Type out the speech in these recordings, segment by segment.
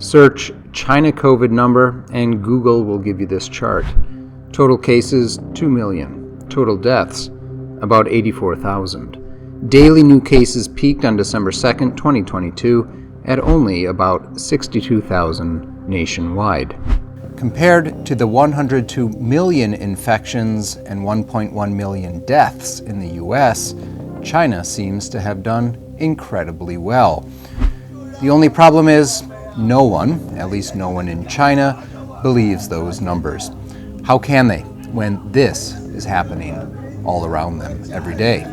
Search China COVID number and Google will give you this chart. Total cases, 2 million. Total deaths, about 84,000. Daily new cases peaked on December 2nd, 2022 at only about 62,000 nationwide. Compared to the 102 million infections and 1.1 million deaths in the US, China seems to have done incredibly well. The only problem is no one, at least no one in China, believes those numbers. How can they when this is happening all around them every day?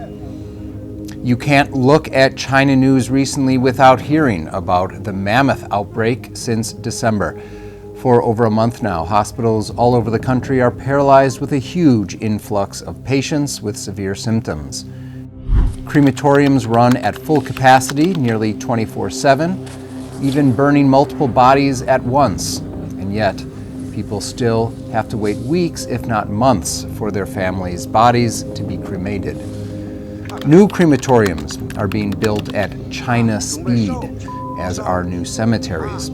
You can't look at China news recently without hearing about the mammoth outbreak since December. For over a month now, hospitals all over the country are paralyzed with a huge influx of patients with severe symptoms. Crematoriums run at full capacity nearly 24/7, even burning multiple bodies at once. And yet, people still have to wait weeks, if not months, for their families' bodies to be cremated. New crematoriums are being built at China speed, as are new cemeteries.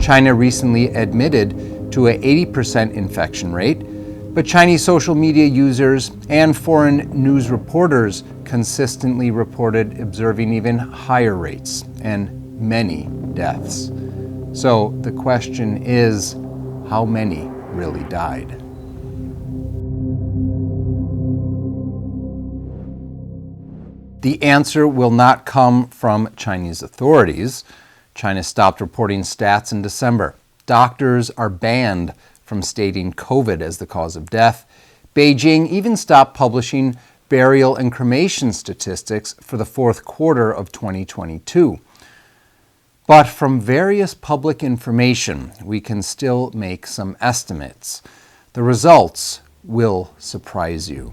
China recently admitted to an 80% infection rate, but Chinese social media users and foreign news reporters consistently reported observing even higher rates and many deaths. So the question is, how many really died? The answer will not come from Chinese authorities. China stopped reporting stats in December. Doctors are banned from stating COVID as the cause of death. Beijing even stopped publishing burial and cremation statistics for the fourth quarter of 2022. But from various public information, we can still make some estimates. The results will surprise you.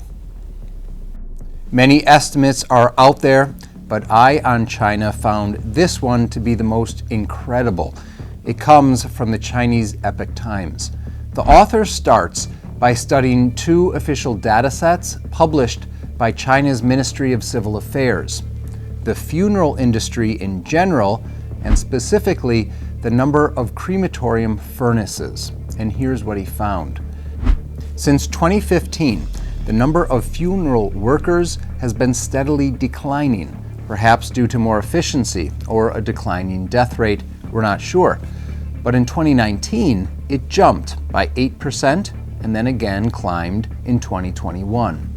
Many estimates are out there, but Eye on China found this one to be the most incredible. It comes from the Chinese Epoch Times. The author starts by studying two official data sets published by China's Ministry of Civil Affairs: the funeral industry in general, and specifically the number of crematorium furnaces. And here's what he found. Since 2015, the number of funeral workers has been steadily declining, perhaps due to more efficiency or a declining death rate, we're not sure. But in 2019, it jumped by 8% and then again climbed in 2021.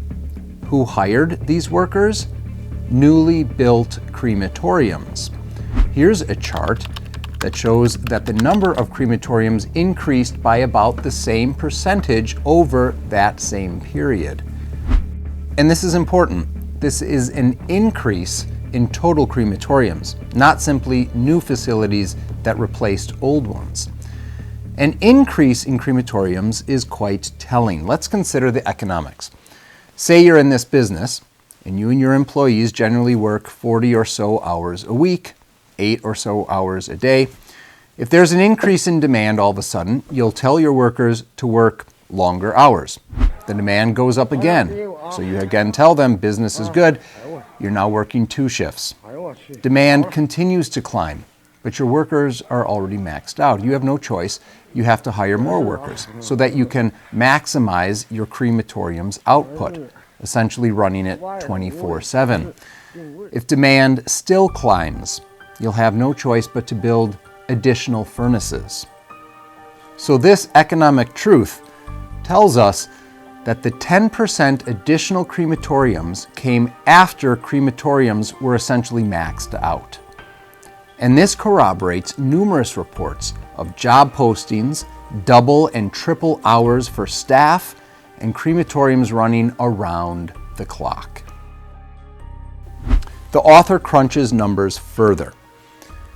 Who hired these workers? Newly built crematoriums. Here's a chart that shows that the number of crematoriums increased by about the same percentage over that same period. And this is important. This is an increase in total crematoriums, not simply new facilities that replaced old ones. An increase in crematoriums is quite telling. Let's consider the economics. Say you're in this business, and you and your employees generally work 40 or so hours a week, 8 or so hours a day. If there's an increase in demand all of a sudden, you'll tell your workers to work longer hours. The demand goes up again, so you again tell them business is good. You're now working 2 shifts. Demand continues to climb, but your workers are already maxed out. You have no choice. You have to hire more workers so that you can maximize your crematorium's output, essentially running it 24/7. If demand still climbs, you'll have no choice but to build additional furnaces. So this economic truth tells us that the 10% additional crematoriums came after crematoriums were essentially maxed out. And this corroborates numerous reports of job postings, double and triple hours for staff, and crematoriums running around the clock. The author crunches numbers further.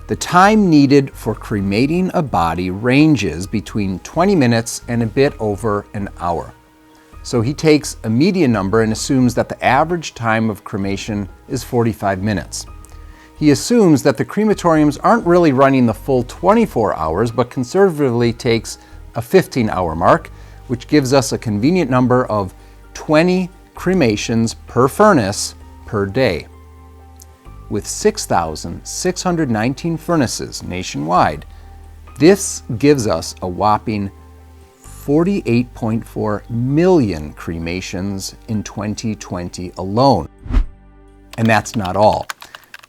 The time needed for cremating a body ranges between 20 minutes and a bit over an hour. So he takes a median number and assumes that the average time of cremation is 45 minutes. He assumes that the crematoriums aren't really running the full 24 hours, but conservatively takes a 15-hour mark, which gives us a convenient number of 20 cremations per furnace per day. With 6,619 furnaces nationwide, This gives us a whopping 48.4 million cremations in 2020 alone. And that's not all.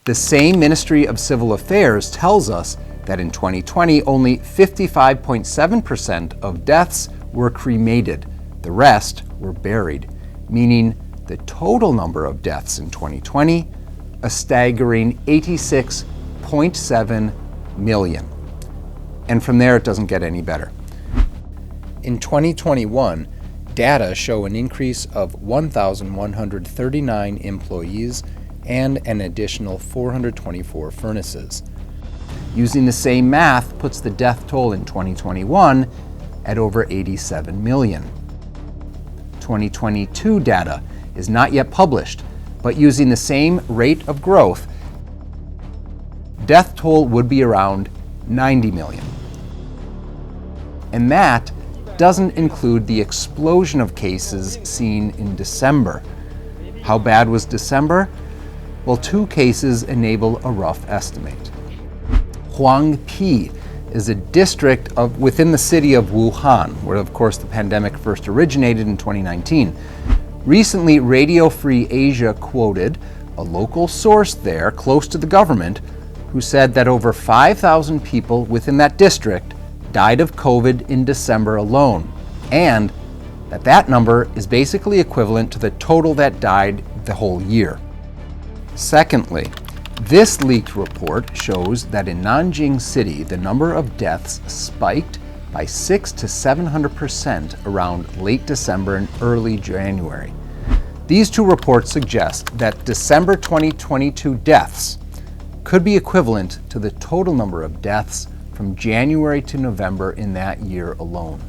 The same Ministry of Civil Affairs tells us that in 2020, only 55.7% of deaths were cremated. The rest were buried, meaning the total number of deaths in 2020, a staggering 86.7 million. And from there, it doesn't get any better. In 2021, data show an increase of 1,139 employees and an additional 424 furnaces. Using the same math puts the death toll in 2021 at over 87 million. 2022 data is not yet published, but using the same rate of growth, death toll would be around 90 million. And that doesn't include the explosion of cases seen in December. How bad was December? Well, 2 cases enable a rough estimate. Huangpi is a district within the city of Wuhan, where of course the pandemic first originated in 2019. Recently, Radio Free Asia quoted a local source there close to the government who said that over 5,000 people within that district died of COVID in December alone, and that number is basically equivalent to the total that died the whole year. Secondly, this leaked report shows that in Nanjing City, the number of deaths spiked by 600% to 700% around late December and early January. These 2 reports suggest that December 2022 deaths could be equivalent to the total number of deaths from January to November in that year alone.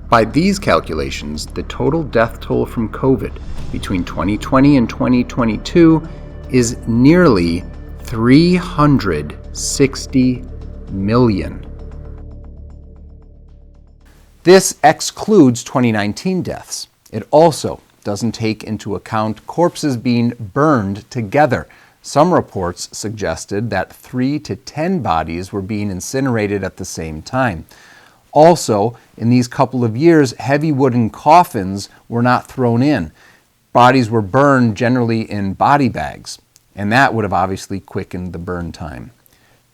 By these calculations, the total death toll from COVID between 2020 and 2022 is nearly 360 million. This excludes 2019 deaths. It also doesn't take into account corpses being burned together. Some reports suggested that 3 to 10 bodies were being incinerated at the same time. Also, in these couple of years, heavy wooden coffins were not thrown in. Bodies were burned generally in body bags, and that would have obviously quickened the burn time.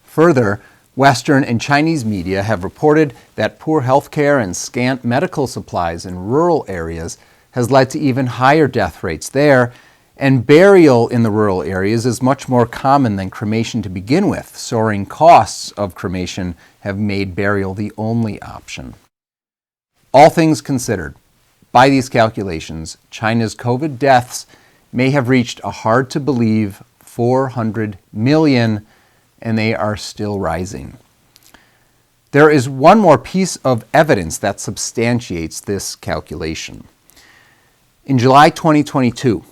Further, Western and Chinese media have reported that poor healthcare and scant medical supplies in rural areas has led to even higher death rates there, and burial in the rural areas is much more common than cremation to begin with. Soaring costs of cremation have made burial the only option. All things considered, by these calculations, China's COVID deaths may have reached a hard-to-believe 400 million, and they are still rising. There is one more piece of evidence that substantiates this calculation. In July 2022,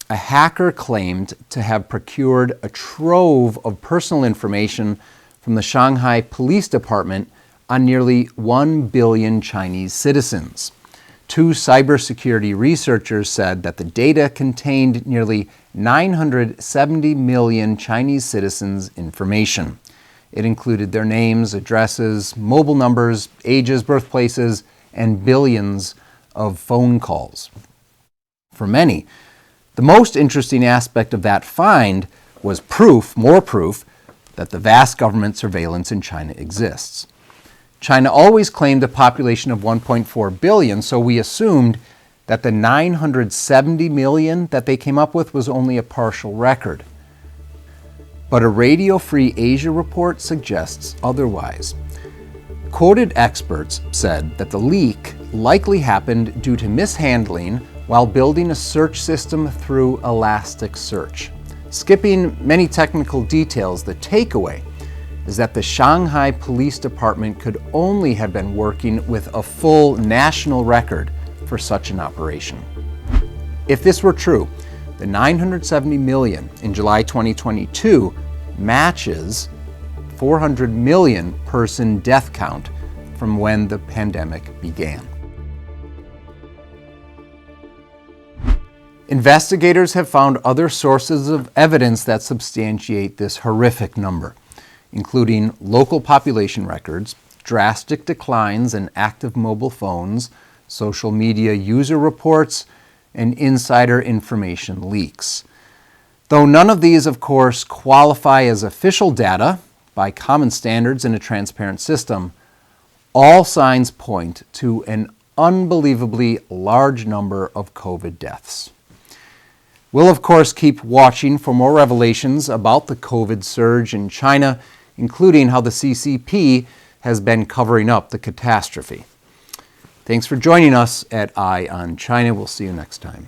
a hacker claimed to have procured a trove of personal information from the Shanghai Police Department on nearly 1 billion Chinese citizens. 2 cybersecurity researchers said that the data contained nearly 970 million Chinese citizens' information. It included their names, addresses, mobile numbers, ages, birthplaces, and billions of phone calls. For many, the most interesting aspect of that find was more proof, that the vast government surveillance in China exists. China always claimed a population of 1.4 billion, so we assumed that the 970 million that they came up with was only a partial record. But a Radio Free Asia report suggests otherwise. Quoted experts said that the leak likely happened due to mishandling while building a search system through Elasticsearch. Skipping many technical details, the takeaway is that the Shanghai Police Department could only have been working with a full national record for such an operation. If this were true, the 970 million in July 2022 matches 400 million person death count from when the pandemic began. Investigators have found other sources of evidence that substantiate this horrific number. including local population records, drastic declines in active mobile phones, social media user reports, and insider information leaks. Though none of these, of course, qualify as official data by common standards in a transparent system, all signs point to an unbelievably large number of COVID deaths. We'll, of course, keep watching for more revelations about the COVID surge in China, including how the CCP has been covering up the catastrophe. Thanks for joining us at Eye on China. We'll see you next time.